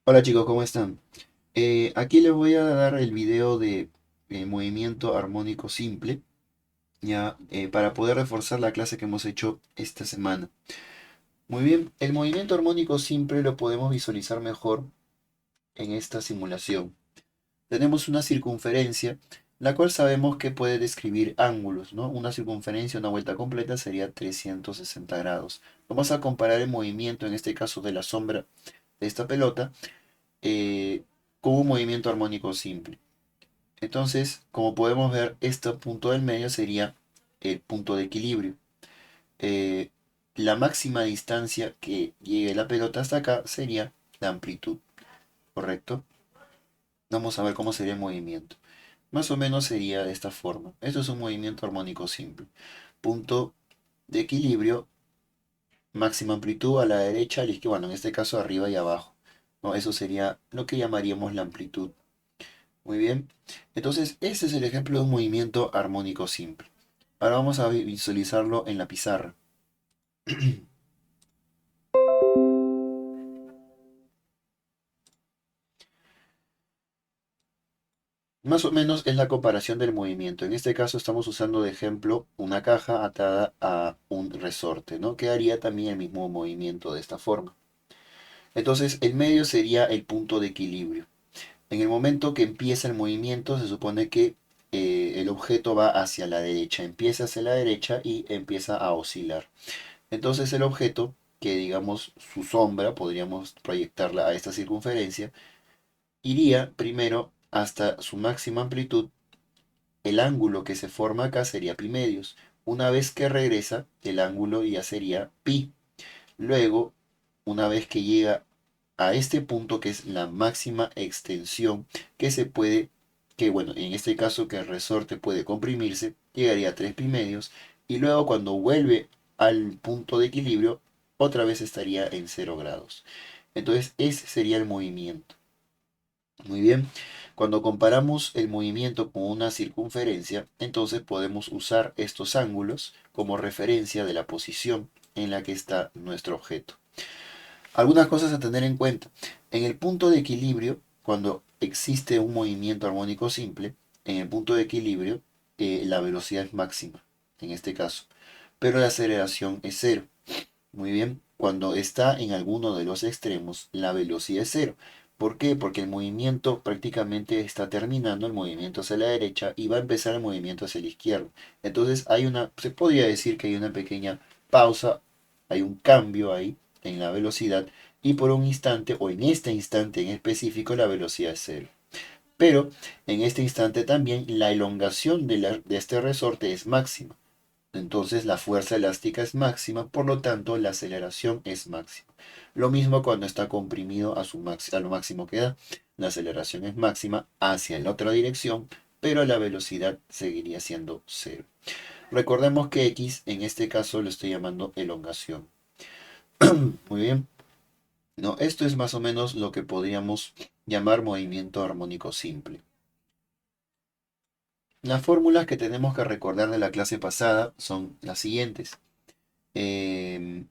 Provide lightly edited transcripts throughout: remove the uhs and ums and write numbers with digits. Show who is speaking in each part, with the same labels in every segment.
Speaker 1: Hola chicos, ¿cómo están? Aquí les voy a dar el video de movimiento armónico simple, ya, para poder reforzar la clase que hemos hecho esta semana. Muy bien, el movimiento armónico simple lo podemos visualizar mejor en esta simulación. Tenemos una circunferencia, la cual sabemos que puede describir ángulos, ¿no? Una circunferencia, una vuelta completa sería 360 grados. Vamos a comparar el movimiento, en este caso de la sombra de esta pelota, eh, con un movimiento armónico simple. Entonces, como podemos ver, este punto del medio sería el punto de equilibrio. Eh, la máxima distancia que llegue la pelota hasta acá sería la amplitud, ¿correcto? Vamos a ver cómo sería el movimiento. Más o menos sería de esta forma. Esto es un movimiento armónico simple. Punto de equilibrio, máxima amplitud a la derecha, a la izquierda, bueno, en este caso arriba y abajo, ¿no? Eso sería lo que llamaríamos la amplitud. Muy bien. Entonces, este es el ejemplo de un movimiento armónico simple. Ahora vamos a visualizarlo en la pizarra. Más o menos es la comparación del movimiento. En este caso estamos usando de ejemplo una caja atada a un resorte, ¿no? Que haría también el mismo movimiento de esta forma. Entonces, el medio sería el punto de equilibrio. En el momento que empieza el movimiento, se supone que el objeto va hacia la derecha. Empieza hacia la derecha y empieza a oscilar. Entonces el objeto, que digamos su sombra, podríamos proyectarla a esta circunferencia, iría primero hasta su máxima amplitud. El ángulo que se forma acá sería pi medios. Una vez que regresa, el ángulo ya sería pi. Luego, una vez que llega a este punto, que es la máxima extensión que se puede, que bueno, en este caso que el resorte puede comprimirse, llegaría a 3 pi medios. Y luego cuando vuelve al punto de equilibrio, otra vez estaría en 0 grados. Entonces ese sería el movimiento. Muy bien. Cuando comparamos el movimiento con una circunferencia, entonces podemos usar estos ángulos como referencia de la posición en la que está nuestro objeto. Algunas cosas a tener en cuenta. En el punto de equilibrio, cuando existe un movimiento armónico simple, en el punto de equilibrio la velocidad es máxima, en este caso, pero la aceleración es cero. Muy bien, cuando está en alguno de los extremos, la velocidad es cero. ¿Por qué? Porque el movimiento prácticamente está terminando, el movimiento hacia la derecha y va a empezar el movimiento hacia la izquierda. Entonces se podría decir que hay una pequeña pausa, hay un cambio ahí en la velocidad y por un instante o en este instante en específico la velocidad es cero. Pero en este instante también la elongación de este resorte es máxima. Entonces la fuerza elástica es máxima, por lo tanto la aceleración es máxima. Lo mismo cuando está comprimido a lo máximo que da. La aceleración es máxima hacia la otra dirección, pero la velocidad seguiría siendo cero. Recordemos que x en este caso lo estoy llamando elongación. Muy bien. No, esto es más o menos lo que podríamos llamar movimiento armónico simple. Las fórmulas que tenemos que recordar de la clase pasada son las siguientes. Em,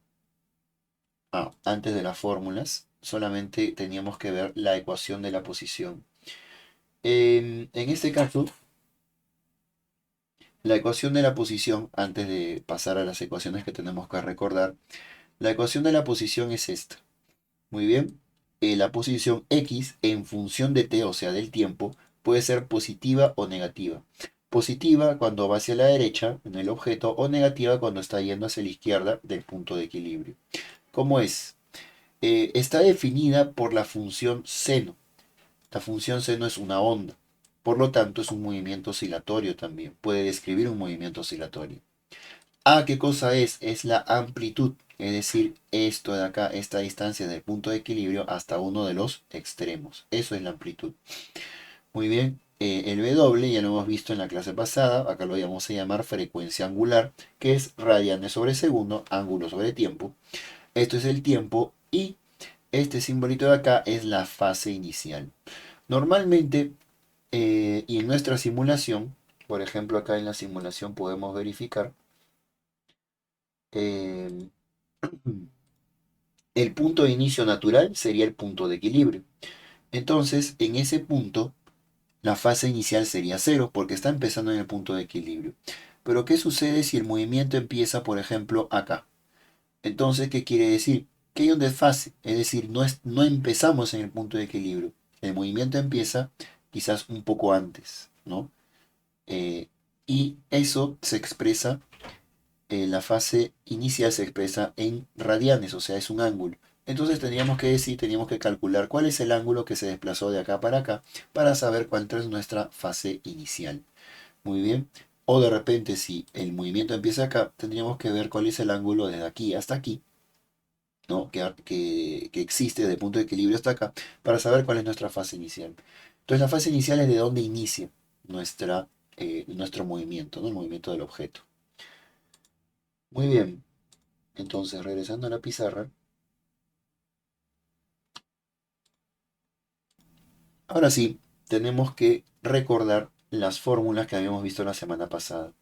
Speaker 1: Antes de las fórmulas, solamente teníamos que ver la ecuación de la posición. En este caso, la ecuación de la posición, antes de pasar a las ecuaciones que tenemos que recordar, la ecuación de la posición es esta. Muy bien. La posición x en función de t, o sea, del tiempo, puede ser positiva o negativa. Positiva cuando va hacia la derecha en el objeto o negativa cuando está yendo hacia la izquierda del punto de equilibrio. ¿Cómo es? Está definida por la función seno. La función seno es una onda. Por lo tanto, es un movimiento oscilatorio también. Puede describir un movimiento oscilatorio. ¿Qué cosa es? Es la amplitud. Es decir, esto de acá, esta distancia del punto de equilibrio hasta uno de los extremos. Eso es la amplitud. Muy bien. El W ya lo hemos visto en la clase pasada. Acá lo vamos a llamar frecuencia angular, que es radianes sobre segundo, ángulo sobre tiempo. Esto es el tiempo y este simbolito de acá es la fase inicial. Normalmente, y en nuestra simulación, por ejemplo, acá en la simulación podemos verificar, eh, El punto de inicio natural sería el punto de equilibrio. Entonces, en ese punto, la fase inicial sería cero porque está empezando en el punto de equilibrio. Pero ¿qué sucede si el movimiento empieza, por ejemplo, acá? Entonces, ¿qué quiere decir? Que hay un desfase, es decir, no empezamos en el punto de equilibrio. El movimiento empieza quizás un poco antes, ¿no? Eh, y eso se expresa, la fase inicial se expresa en radianes, o sea, es un ángulo. Entonces teníamos que calcular cuál es el ángulo que se desplazó de acá para saber cuál es nuestra fase inicial. Muy bien. O de repente, si el movimiento empieza acá, tendríamos que ver cuál es el ángulo desde aquí hasta aquí, ¿no? Que existe desde el punto de equilibrio hasta acá, para saber cuál es nuestra fase inicial. Entonces la fase inicial es de dónde inicia nuestro movimiento, ¿no? El movimiento del objeto. Muy bien, entonces regresando a la pizarra, ahora sí, tenemos que recordar las fórmulas que habíamos visto la semana pasada.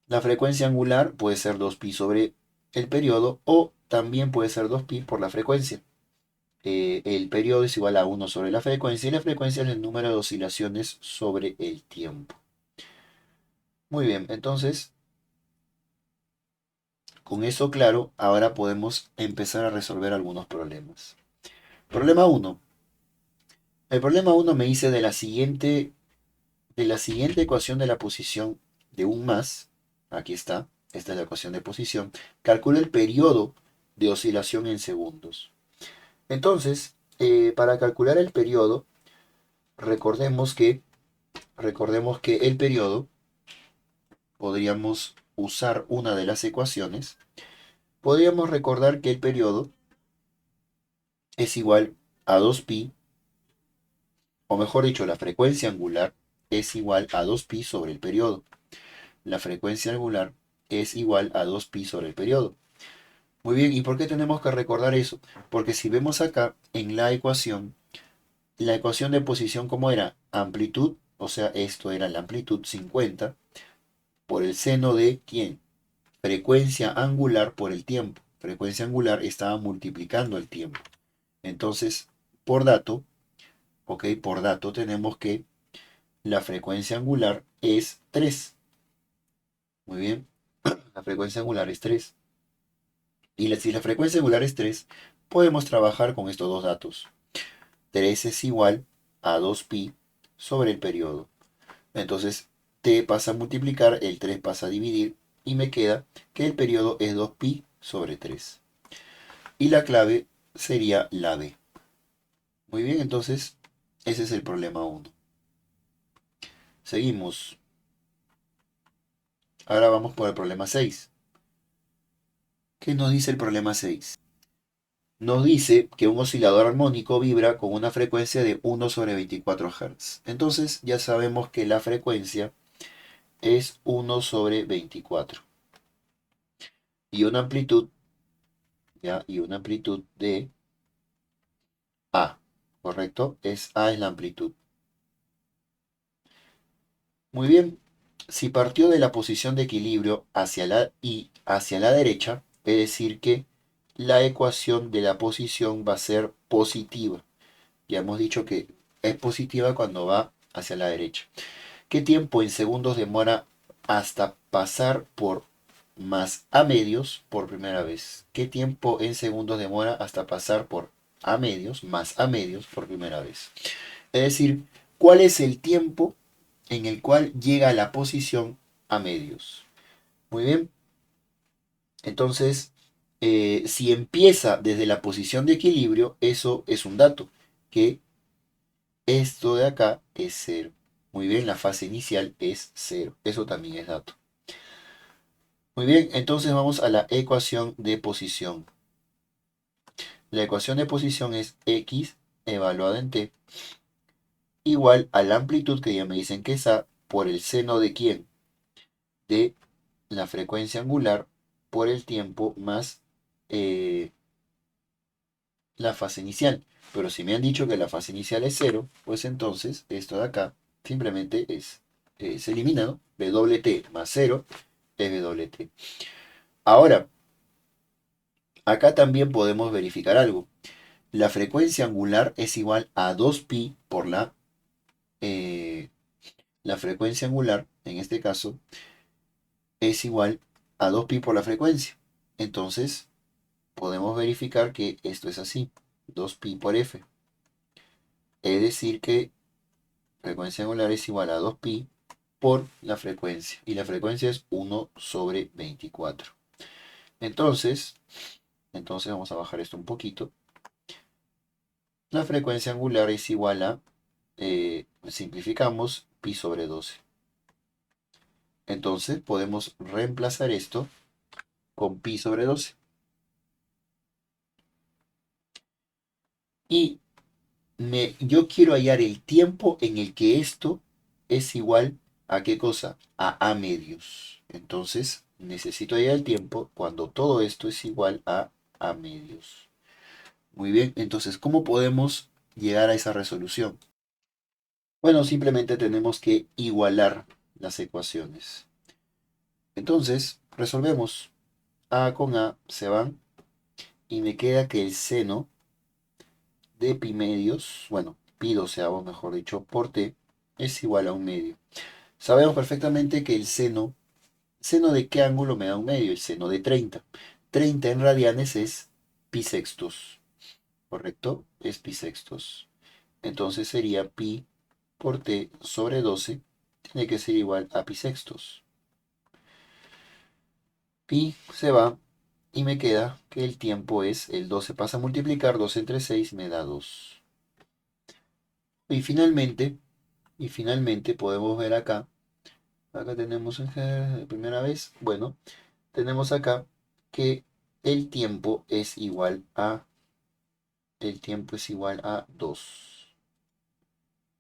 Speaker 1: La frecuencia angular puede ser 2pi sobre el periodo o también puede ser 2pi por la frecuencia. El periodo es igual a 1 sobre la frecuencia y la frecuencia es el número de oscilaciones sobre el tiempo. Muy bien, entonces, con eso claro, ahora podemos empezar a resolver algunos problemas. Problema uno. El problema uno me dice de la siguiente ecuación de la posición de un más, aquí está, esta es la ecuación de posición, calcula el periodo de oscilación en segundos. Entonces, para calcular el periodo, recordemos que, recordemos que el periodo, podríamos usar una de las ecuaciones, podríamos recordar que el periodo es igual a 2pi, o mejor dicho, la frecuencia angular es igual a 2pi sobre el periodo. La frecuencia angular es igual a 2pi sobre el periodo. Muy bien, ¿y por qué tenemos que recordar eso? Porque si vemos acá en la ecuación de posición, ¿cómo era? Amplitud, o sea, esto era la amplitud 50 por el seno de ¿quién? Frecuencia angular por el tiempo. Frecuencia angular estaba multiplicando el tiempo. Entonces, por dato, ok, por dato tenemos que la frecuencia angular es 3. Muy bien, la frecuencia angular es 3. Y si la frecuencia angular es 3, podemos trabajar con estos dos datos. 3 es igual a 2pi sobre el periodo. Entonces, t pasa a multiplicar, el 3 pasa a dividir, y me queda que el periodo es 2pi sobre 3. Y la clave sería la b. Muy bien, entonces, ese es el problema uno. Seguimos. Ahora vamos por el problema 6. ¿Qué nos dice el problema 6? Nos dice que un oscilador armónico vibra con una frecuencia de 1 sobre 24 Hz. Entonces ya sabemos que la frecuencia es 1 sobre 24. Y una amplitud, ¿ya? Y una amplitud de A, ¿correcto? A es la amplitud. Muy bien. Si partió de la posición de equilibrio hacia la derecha, es decir que la ecuación de la posición va a ser positiva. Ya hemos dicho que es positiva cuando va hacia la derecha. ¿Qué tiempo en segundos demora hasta pasar por más a medios por primera vez? ¿Qué tiempo en segundos demora hasta pasar por a medios más a medios por primera vez? Es decir, ¿cuál es el tiempo en el cual llega a la posición a medios? Muy bien. Entonces, si empieza desde la posición de equilibrio, eso es un dato, que esto de acá es cero. Muy bien, la fase inicial es cero. Eso también es dato. Muy bien, entonces vamos a la ecuación de posición. La ecuación de posición es x evaluada en t igual a la amplitud, que ya me dicen que es a, por el seno de quién? De la frecuencia angular por el tiempo más eh, la fase inicial. Pero si me han dicho que la fase inicial es cero, pues entonces esto de acá simplemente se elimina, ¿no? W t más cero es W t. Ahora, Acá también podemos verificar algo. La frecuencia angular es igual a 2pi por la frecuencia angular, en este caso, es igual a 2pi por la frecuencia. Entonces, podemos verificar que esto es así, 2pi por f. Es decir que frecuencia angular es igual a 2pi por la frecuencia. Y la frecuencia es 1/24. Entonces, vamos a bajar esto un poquito. La frecuencia angular es igual a, simplificamos, pi sobre 12. Entonces podemos reemplazar esto con pi sobre 12. Y yo quiero hallar el tiempo en el que esto es igual a qué cosa? A medios. Entonces necesito hallar el tiempo cuando todo esto es igual a medios. Muy bien, entonces, ¿cómo podemos llegar a esa resolución? Bueno, simplemente tenemos que igualar las ecuaciones. Entonces, resolvemos. A con A se van y me queda que el seno de pi medios, bueno, pi doceavos mejor dicho, por t, es igual a un medio. Sabemos perfectamente que el ¿seno de qué ángulo me da un medio? El seno de 30. 30 en radianes es pi sextos, ¿correcto? Es pi sextos. Entonces sería pi por t sobre 12, tiene que ser igual a pi sextos. Pi se va y me queda que el tiempo es, el 12 pasa a multiplicar, 2 entre 6 me da 2. Y finalmente podemos ver acá tenemos primera vez, bueno, tenemos acá que el tiempo es igual a, el tiempo es igual a 2.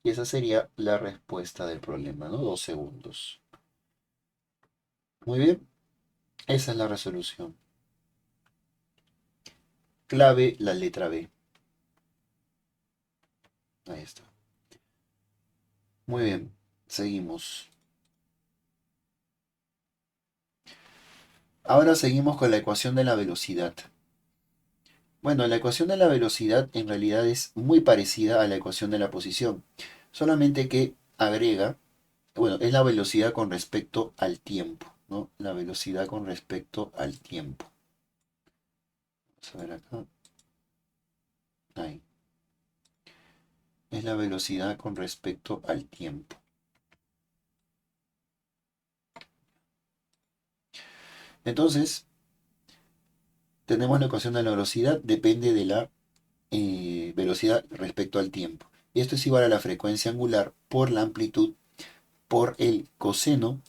Speaker 1: Y esa sería la respuesta del problema, ¿no? 2 segundos. Muy bien, esa es la resolución. Clave la letra B. Ahí está. Muy bien, seguimos. Ahora seguimos con la ecuación de la velocidad. Bueno, la ecuación de la velocidad en realidad es muy parecida a la ecuación de la posición, solamente que agrega, bueno, es la velocidad con respecto al tiempo, ¿no? La velocidad con respecto al tiempo. Vamos a ver acá. Ahí. Es la velocidad con respecto al tiempo. Entonces, tenemos la ecuación de la velocidad, depende de la velocidad respecto al tiempo. Y esto es igual a la frecuencia angular por la amplitud por el coseno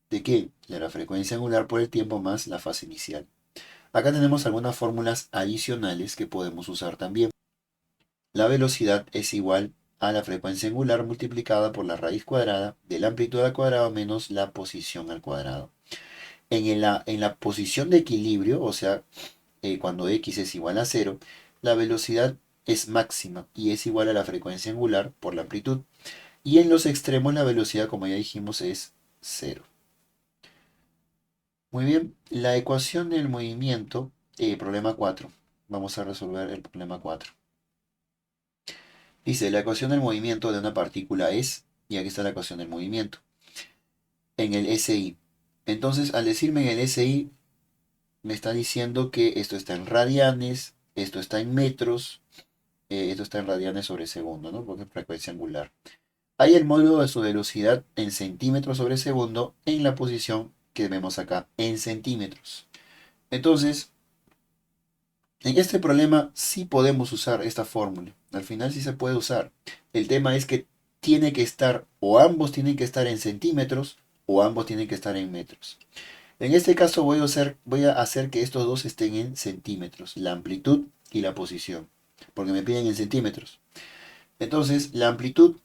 Speaker 1: de qué? De la frecuencia angular por el tiempo más la fase inicial. Acá tenemos algunas fórmulas adicionales que podemos usar también. La velocidad es igual a la frecuencia angular multiplicada por la raíz cuadrada de la amplitud al cuadrado menos la posición al cuadrado. En la posición de equilibrio, o sea, cuando x es igual a 0, la velocidad es máxima y es igual a la frecuencia angular por la amplitud. Y en los extremos la velocidad, como ya dijimos, es 0. Muy bien, la ecuación del movimiento, problema 4. Vamos a resolver el problema 4. Dice, la ecuación del movimiento de una partícula es, y aquí está la ecuación del movimiento, en el SI. Entonces, al decirme en el SI, me está diciendo que esto está en radianes, esto está en metros, esto está en radianes sobre segundo, ¿no? Porque es frecuencia angular. Hay el módulo de su velocidad en centímetros sobre segundo en la posición que vemos acá, en centímetros. Entonces, en este problema sí podemos usar esta fórmula. Al final sí se puede usar. El tema es que tiene que estar, o ambos tienen que estar en centímetros, o ambos tienen que estar en metros. En este caso voy a hacer que estos dos estén en centímetros, la amplitud y la posición, porque me piden en centímetros. Entonces, la amplitud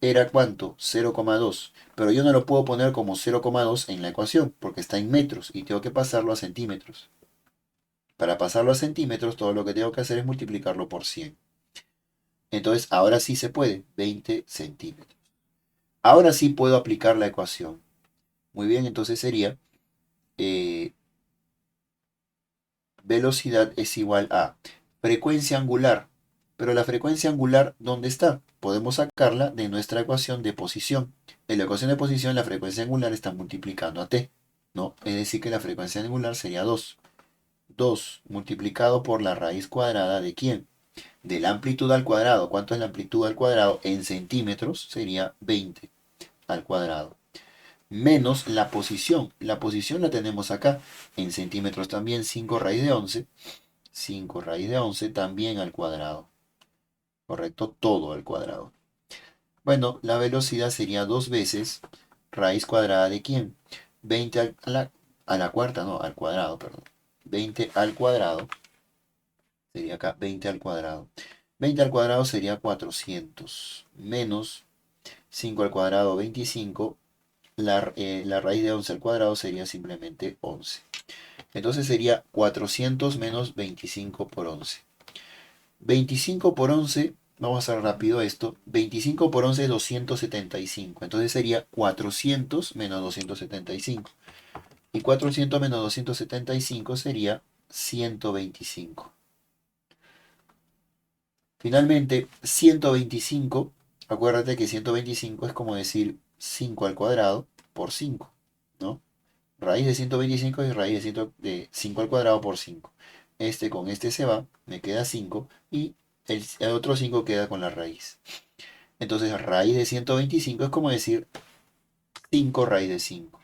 Speaker 1: era ¿cuánto? 0,2. Pero yo no lo puedo poner como 0,2 en la ecuación, porque está en metros y tengo que pasarlo a centímetros. Para pasarlo a centímetros, todo lo que tengo que hacer es multiplicarlo por 100. Entonces, ahora sí se puede, 20 centímetros. Ahora sí puedo aplicar la ecuación. Muy bien, entonces sería velocidad es igual a frecuencia angular. Pero la frecuencia angular, ¿dónde está? Podemos sacarla de nuestra ecuación de posición. En la ecuación de posición, la frecuencia angular está multiplicando a t, ¿no? Es decir, que la frecuencia angular sería 2. 2 multiplicado por la raíz cuadrada de ¿quién? De la amplitud al cuadrado. ¿Cuánto es la amplitud al cuadrado? En centímetros sería 20 al cuadrado. Menos la posición. La posición la tenemos acá. En centímetros también 5 raíz de 11. 5 raíz de 11 también al cuadrado. ¿Correcto? Todo al cuadrado. Bueno, la velocidad sería 2 veces raíz cuadrada de ¿quién? 20 a la cuarta, no, al cuadrado, perdón. 20 al cuadrado. Sería acá 20 al cuadrado. 20 al cuadrado sería 400. Menos 5 al cuadrado, 25. La raíz de 11 al cuadrado sería simplemente 11. Entonces sería 400 menos 25 por 11. 25 por 11, vamos a hacer rápido esto. 25 por 11 es 275. Entonces sería 400 menos 275. Y 400 menos 275 sería 125. Finalmente, 125, acuérdate que 125 es como decir 5 al cuadrado por 5, ¿no? Raíz de 125 es raíz de 5 al cuadrado por 5. Este con este se va, me queda 5 y el otro 5 queda con la raíz. Entonces raíz de 125 es como decir 5 raíz de 5.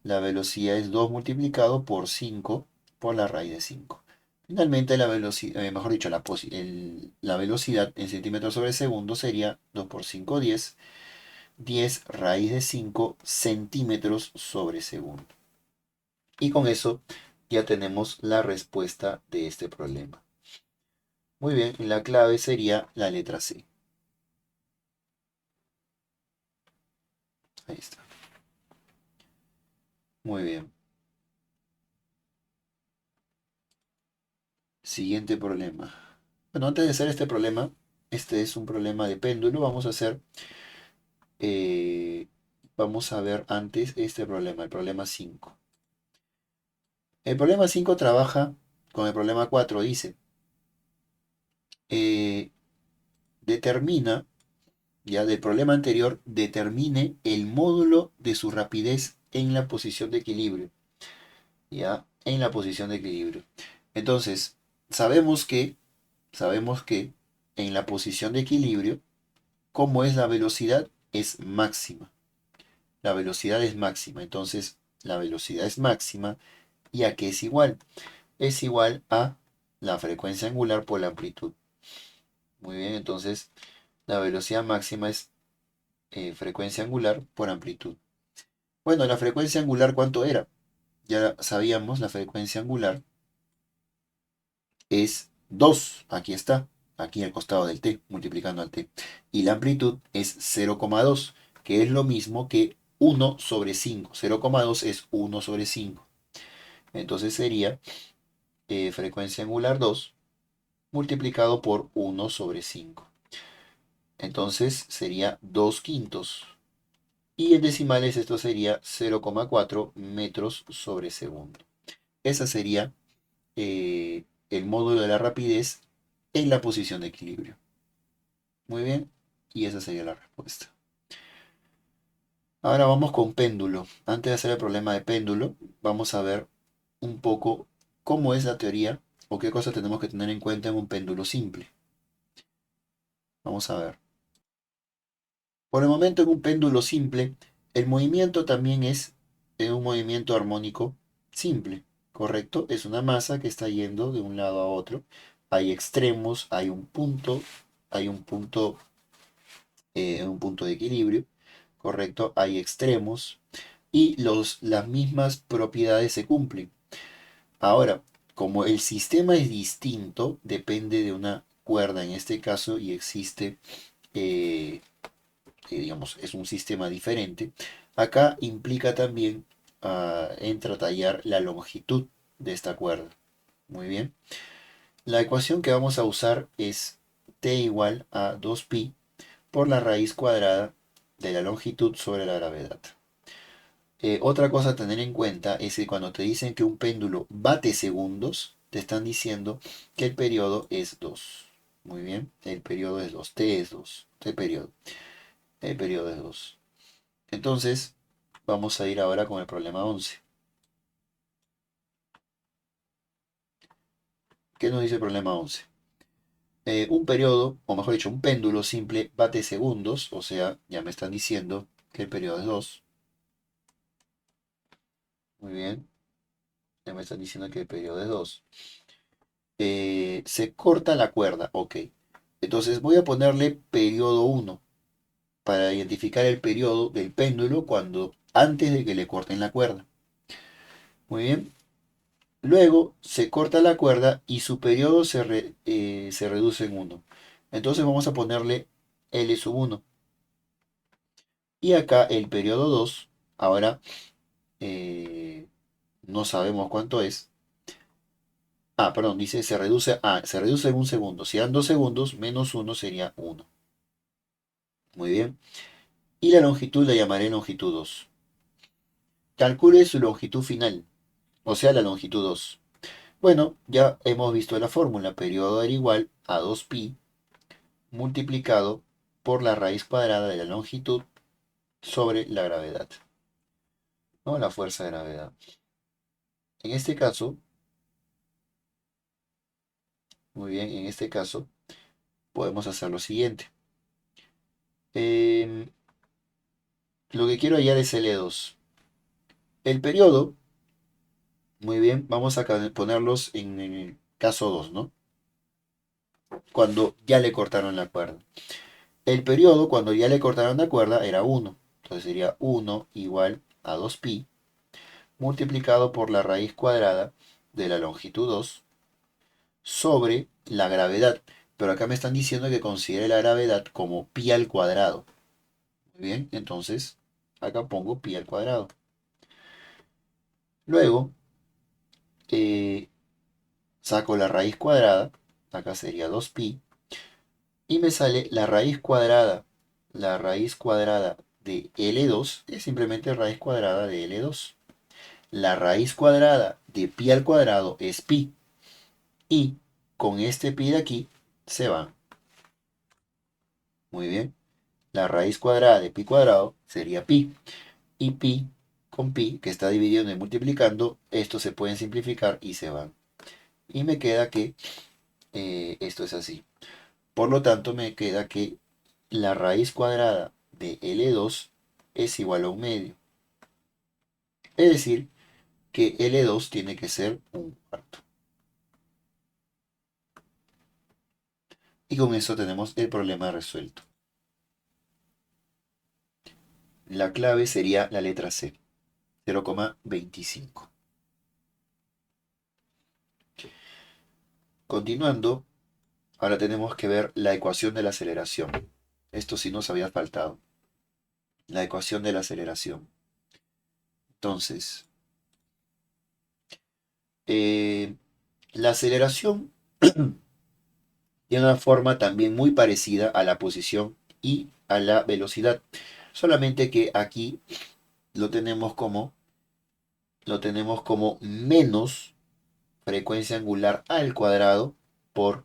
Speaker 1: La velocidad es 2 multiplicado por 5 por la raíz de 5. Finalmente la velocidad, mejor dicho, la velocidad en centímetros sobre segundo sería 2 por 5, 10. 10 raíz de 5 centímetros sobre segundo. Y con eso ya tenemos la respuesta de este problema. Muy bien, la clave sería la letra C. Ahí está. Muy bien. Siguiente problema. Bueno, antes de hacer este problema, este es un problema de péndulo. Eh, vamos a ver antes este problema, el problema 5. El problema 5 trabaja con el problema 4. Dice, eh, determina, ya del problema anterior, determine el módulo de su rapidez en la posición de equilibrio. Ya, en la posición de equilibrio. Entonces, sabemos que en la posición de equilibrio, ¿cómo es la velocidad? Es máxima. La velocidad es máxima. Entonces, la velocidad es máxima. ¿Y a qué es igual? Es igual a la frecuencia angular por la amplitud. Muy bien, entonces la velocidad máxima es frecuencia angular por amplitud. Bueno, la frecuencia angular, ¿cuánto era? Ya sabíamos, la frecuencia angular es 2. Aquí está, aquí al costado del t, multiplicando al t. Y la amplitud es 0,2, que es lo mismo que 1 sobre 5. 0,2 es 1 sobre 5. Entonces sería frecuencia angular 2 multiplicado por 1 sobre 5. Entonces sería 2 quintos. Y en decimales esto sería 0,4 metros sobre segundo. Esa sería el módulo de la rapidez en la posición de equilibrio. Muy bien, y esa sería la respuesta. Ahora vamos con péndulo. Antes de hacer el problema de péndulo, vamos a ver un poco cómo es la teoría o qué cosas tenemos que tener en cuenta en un péndulo simple. Vamos a ver. Por el momento en un péndulo simple, el movimiento también es un movimiento armónico simple, ¿correcto? Es una masa que está yendo de un lado a otro. Hay extremos, hay un punto de equilibrio, ¿correcto? Hay extremos y las mismas propiedades se cumplen. Ahora, como el sistema es distinto, depende de una cuerda en este caso y existe eh, digamos, es un sistema diferente, acá implica también, entra a tallar la longitud de esta cuerda. Muy bien. La ecuación que vamos a usar es t igual a 2pi por la raíz cuadrada de la longitud sobre la gravedad. Otra cosa a tener en cuenta es que cuando te dicen que un péndulo bate segundos, te están diciendo que el periodo es 2. Muy bien, el periodo es 2, T es 2, T periodo. El periodo es 2. Entonces, vamos a ir ahora con el problema 11. ¿Qué nos dice el problema 11? Un periodo, o mejor dicho, un péndulo simple bate segundos, o sea, ya me están diciendo que el periodo es 2. Muy bien, ya me están diciendo que el periodo es 2. Se corta la cuerda, ok. Entonces voy a ponerle periodo 1 para identificar el periodo del péndulo cuando antes de que le corten la cuerda. Muy bien. Luego se corta la cuerda y su periodo se reduce en 1. Entonces vamos a ponerle L sub 1. Y acá el periodo 2, ahora eh, no sabemos cuánto es. Ah, perdón, dice se reduce en un segundo. Si dan 2 segundos, menos 1 sería 1. Muy bien. Y la longitud la llamaré longitud 2. Calcule su longitud final, o sea, la longitud 2. Bueno, ya hemos visto la fórmula. Periodo era igual a 2pi multiplicado por la raíz cuadrada de la longitud sobre la gravedad, ¿no? La fuerza de gravedad. En este caso, muy bien, en este caso podemos hacer lo siguiente. Em, lo que quiero hallar es L2. El periodo, muy bien, vamos a ponerlos en el caso 2, ¿no? Cuando ya le cortaron la cuerda. El periodo, cuando ya le cortaron la cuerda, era 1. Entonces sería 1 igual a 2pi multiplicado por la raíz cuadrada de la longitud 2 sobre la gravedad. Pero acá me están diciendo que considere la gravedad como pi al cuadrado. Muy bien, entonces acá pongo pi al cuadrado. Luego saco la raíz cuadrada, acá sería 2pi, y me sale la raíz cuadrada. La raíz cuadrada de L2 es simplemente raíz cuadrada de L2. La raíz cuadrada de pi al cuadrado es pi. Y con este pi de aquí se van. Muy bien. La raíz cuadrada de pi cuadrado sería pi. Y pi con pi, que está dividiendo y multiplicando, estos se pueden simplificar y se van. Y me queda que esto es así. Por lo tanto, me queda que la raíz cuadrada de L2 es igual a un medio. Es decir, que L2 tiene que ser un cuarto. Y con eso tenemos el problema resuelto. La clave sería la letra C, 0,25. Continuando, ahora tenemos que ver la ecuación de la aceleración. Esto sí nos había faltado. La ecuación de la aceleración. Entonces, la aceleración tiene una forma también muy parecida a la posición y a la velocidad. Solamente que aquí lo tenemos como menos frecuencia angular al cuadrado por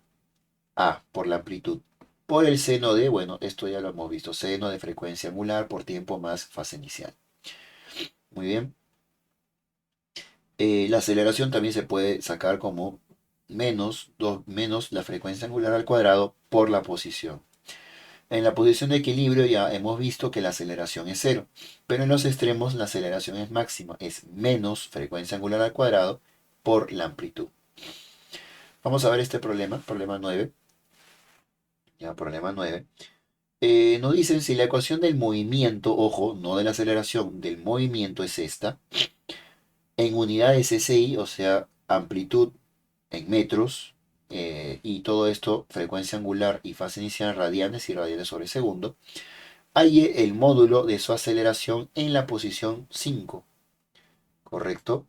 Speaker 1: A, por la amplitud. Por el seno de, bueno, esto ya lo hemos visto, seno de frecuencia angular por tiempo más fase inicial. Muy bien. La aceleración también se puede sacar como menos la frecuencia angular al cuadrado por la posición. En la posición de equilibrio ya hemos visto que la aceleración es cero, pero en los extremos la aceleración es máxima, es menos frecuencia angular al cuadrado por la amplitud. Vamos a ver este problema 9. Ya, problema 9. Nos dicen si la ecuación del movimiento, ojo, no de la aceleración, del movimiento es esta, en unidades SI, o sea, amplitud en metros, y todo esto, frecuencia angular y fase inicial radianes y radianes sobre segundo, halle el módulo de su aceleración en la posición 5, ¿correcto?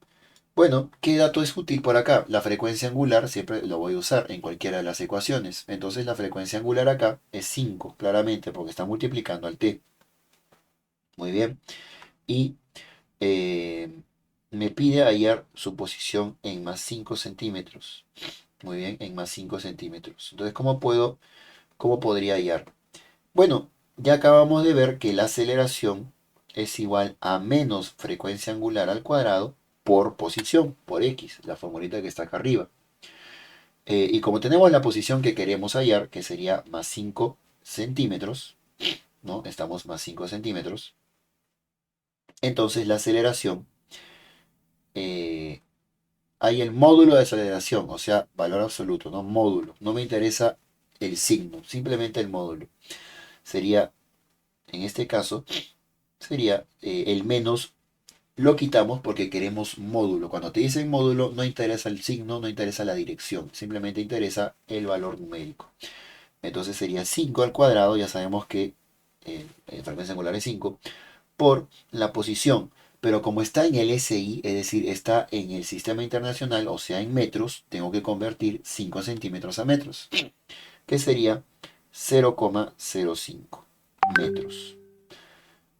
Speaker 1: Bueno, ¿qué dato es útil por acá? La frecuencia angular siempre lo voy a usar en cualquiera de las ecuaciones. Entonces la frecuencia angular acá es 5, claramente, porque está multiplicando al t. Muy bien. Y eh, Me pide hallar su posición en más 5 centímetros. Muy bien, en más 5 centímetros. Entonces, cómo podría hallar? Bueno, ya acabamos de ver que la aceleración es igual a menos frecuencia angular al cuadrado por posición, por x, la formulita que está acá arriba. Y como tenemos la posición que queremos hallar, que sería más 5 centímetros, ¿no? Estamos más 5 centímetros. Entonces la aceleración, eh, hay el módulo de aceleración, o sea, valor absoluto, ¿no? Módulo. No me interesa el signo, simplemente el módulo. Sería, en este caso, sería el menos, lo quitamos porque queremos módulo. Cuando te dicen módulo, no interesa el signo, no interesa la dirección, simplemente interesa el valor numérico. Entonces sería 5 al cuadrado, ya sabemos que frecuencia angular es 5 por la posición. Pero como está en el SI, es decir, está en el sistema internacional, o sea, en metros, tengo que convertir 5 centímetros a metros, que sería 0,05 metros.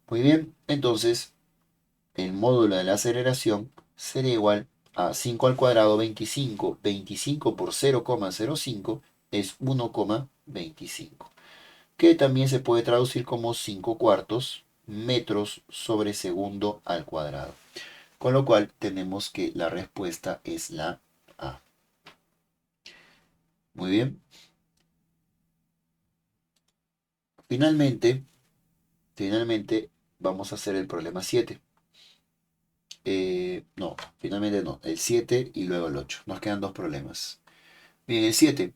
Speaker 1: Muy bien, entonces el módulo de la aceleración sería igual a 5 al cuadrado 25. 25 por 0,05 es 1,25, que también se puede traducir como 5 cuartos metros sobre segundo al cuadrado. Con lo cual tenemos que la respuesta es la A. Muy bien. Finalmente, finalmente vamos a hacer el problema 7. No, finalmente no. El 7 y luego el 8. Nos quedan dos problemas. Bien, el 7.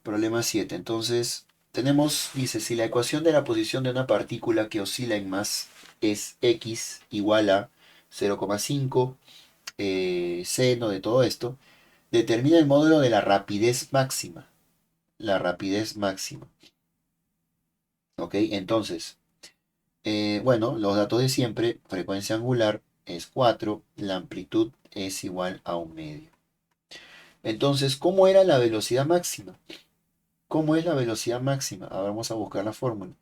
Speaker 1: Problema 7. Entonces, tenemos, dice, si la ecuación de la posición de una partícula que oscila en más es x igual a 0,5 seno de todo esto, determina el módulo de la rapidez máxima. La rapidez máxima. ¿Ok? Entonces, bueno, los datos de siempre, frecuencia angular es 4, la amplitud es igual a 1/2. Entonces, ¿cómo era la velocidad máxima? ¿Cómo es la velocidad máxima? Ahora vamos a buscar la fórmula.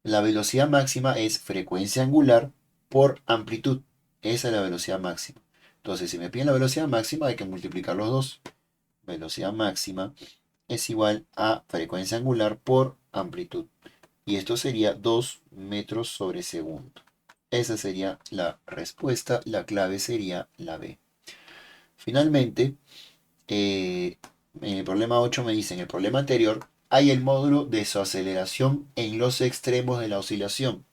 Speaker 1: La velocidad máxima es frecuencia angular por amplitud. Esa es la velocidad máxima. Entonces, si me piden la velocidad máxima, hay que multiplicar los dos. Velocidad máxima es igual a frecuencia angular por amplitud. Y esto sería 2 metros sobre segundo. Esa sería la respuesta. La clave sería la B. Finalmente, en el problema 8 me dice, en el problema anterior, hay el módulo de su aceleración en los extremos de la oscilación.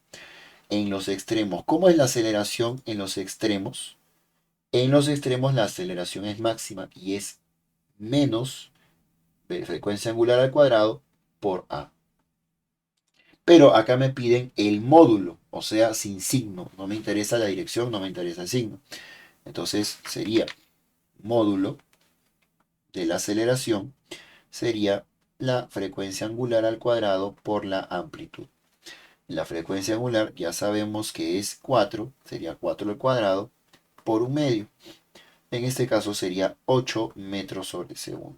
Speaker 1: En los extremos. ¿Cómo es la aceleración en los extremos? En los extremos la aceleración es máxima y es menos frecuencia angular al cuadrado por A. Pero acá me piden el módulo, o sea, sin signo. No me interesa la dirección, no me interesa el signo. Entonces sería módulo de la aceleración, sería la frecuencia angular al cuadrado por la amplitud. La frecuencia angular ya sabemos que es 4, sería 4 al cuadrado por 1/2. En este caso sería 8 metros sobre segundo.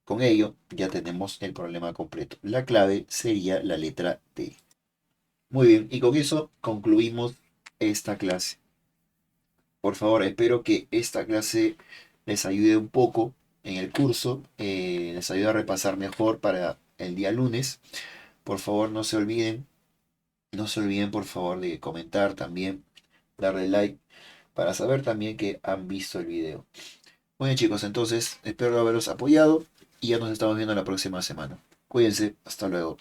Speaker 1: Con ello ya tenemos el problema completo. La clave sería la letra D. Muy bien, y con eso concluimos esta clase. Por favor, espero que esta clase les ayude un poco en el curso, les ayude a repasar mejor para el día lunes. Por favor, no se olviden por favor de comentar también, darle like para saber también que han visto el video. Muy bien chicos, entonces espero haberos apoyado y ya nos estamos viendo la próxima semana. Cuídense, hasta luego.